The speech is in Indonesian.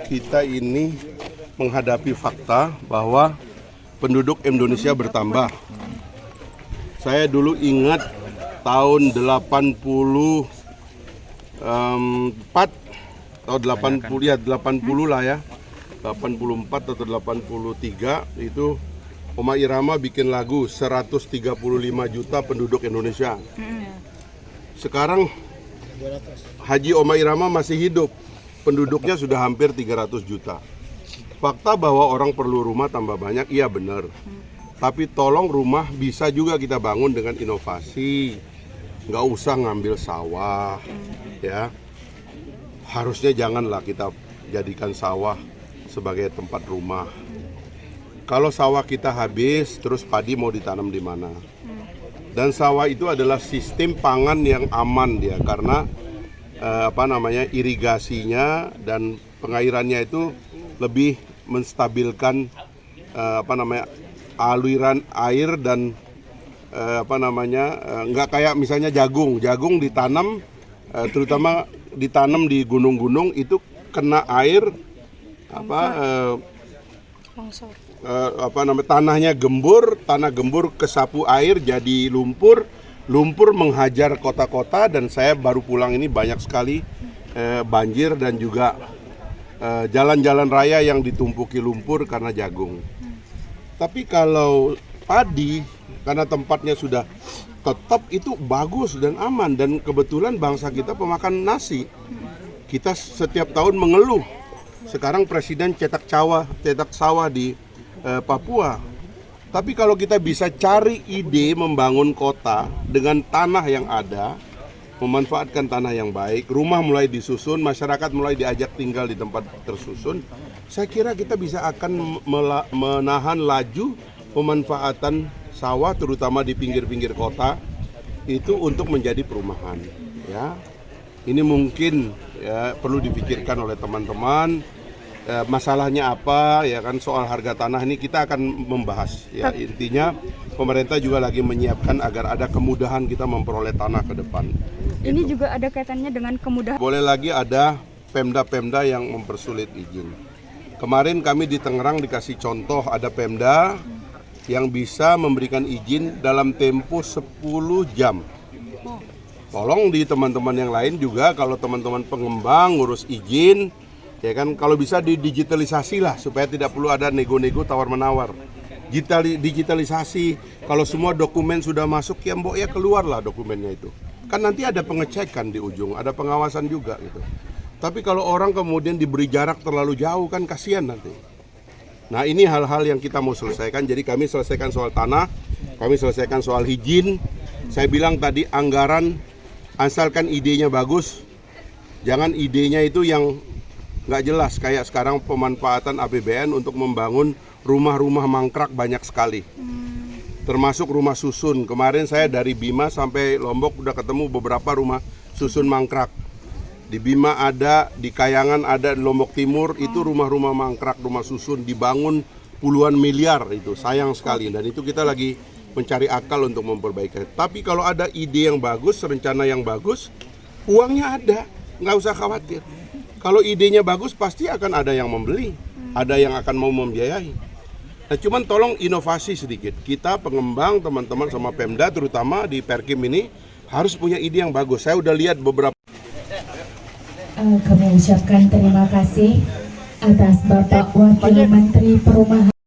Kita ini menghadapi fakta bahwa penduduk Indonesia bertambah. Saya dulu ingat tahun 84 atau 80 ya 80 lah ya. 84 atau 83 itu Oma Irama bikin lagu 135 juta penduduk Indonesia. Sekarang Haji Oma Irama masih hidup. Penduduknya sudah hampir 300 juta. Fakta bahwa orang perlu rumah tambah banyak, iya benar. Tapi tolong rumah bisa juga kita bangun dengan inovasi. Nggak usah ngambil sawah, ya. Harusnya janganlah kita jadikan sawah sebagai tempat rumah. Kalau sawah kita habis, terus padi mau ditanam di mana? Dan sawah itu adalah sistem pangan yang aman dia, karena irigasinya dan pengairannya itu lebih menstabilkan aliran air dan nggak kayak misalnya jagung ditanam terutama ditanam di gunung-gunung itu kena air tanahnya gembur, tanah gembur kesapu air jadi lumpur menghajar kota-kota, dan saya baru pulang ini banyak sekali banjir dan juga jalan-jalan raya yang ditumpuki lumpur karena jagung. Tapi kalau padi, karena tempatnya sudah tetap, itu bagus dan aman, dan kebetulan bangsa kita pemakan nasi. Kita setiap tahun mengeluh, sekarang presiden cetak sawah di Papua. Tapi kalau kita bisa cari ide membangun kota dengan tanah yang ada, memanfaatkan tanah yang baik, rumah mulai disusun, masyarakat mulai diajak tinggal di tempat tersusun, saya kira kita bisa akan menahan laju pemanfaatan sawah, terutama di pinggir-pinggir kota, itu untuk menjadi perumahan. Ya, ini mungkin ya perlu dipikirkan oleh teman-teman. Masalahnya apa ya kan, soal harga tanah ini kita akan membahas ya. Intinya pemerintah juga lagi menyiapkan agar ada kemudahan kita memperoleh tanah ke depan. Ini gitu. Juga ada kaitannya dengan kemudahan. Boleh lagi ada pemda-pemda yang mempersulit izin. Kemarin kami di Tangerang dikasih contoh, ada pemda yang bisa memberikan izin dalam tempo 10 jam. Tolong di teman-teman yang lain juga, kalau teman-teman pengembang ngurus izin, ya kan, kalau bisa didigitalisasi lah supaya tidak perlu ada nego-nego tawar-menawar. Digitalisasi, kalau semua dokumen sudah masuk ya mbok ya keluarlah dokumennya itu. Kan nanti ada pengecekan di ujung, ada pengawasan juga gitu. Tapi kalau orang kemudian diberi jarak terlalu jauh kan kasihan nanti. Nah ini hal-hal yang kita mau selesaikan. Jadi kami selesaikan soal tanah, kami selesaikan soal izin. Saya bilang tadi anggaran, asalkan idenya bagus, jangan idenya itu yang nggak jelas, kayak sekarang pemanfaatan APBN untuk membangun rumah-rumah mangkrak banyak sekali, termasuk rumah susun. Kemarin saya dari Bima sampai Lombok udah ketemu beberapa rumah susun mangkrak. Di Bima ada, di Kayangan ada, di Lombok Timur itu rumah-rumah mangkrak, rumah susun dibangun puluhan miliar, itu sayang sekali. Dan itu kita lagi mencari akal untuk memperbaiki. Tapi kalau ada ide yang bagus, rencana yang bagus, uangnya ada, nggak usah khawatir. Kalau idenya bagus pasti akan ada yang membeli, ada yang akan mau membiayai. Nah cuman tolong inovasi sedikit. Kita pengembang, teman-teman sama Pemda terutama di Perkim ini harus punya ide yang bagus. Saya udah lihat beberapa. Kami ucapkan terima kasih atas Bapak Wakil Menteri Perumahan.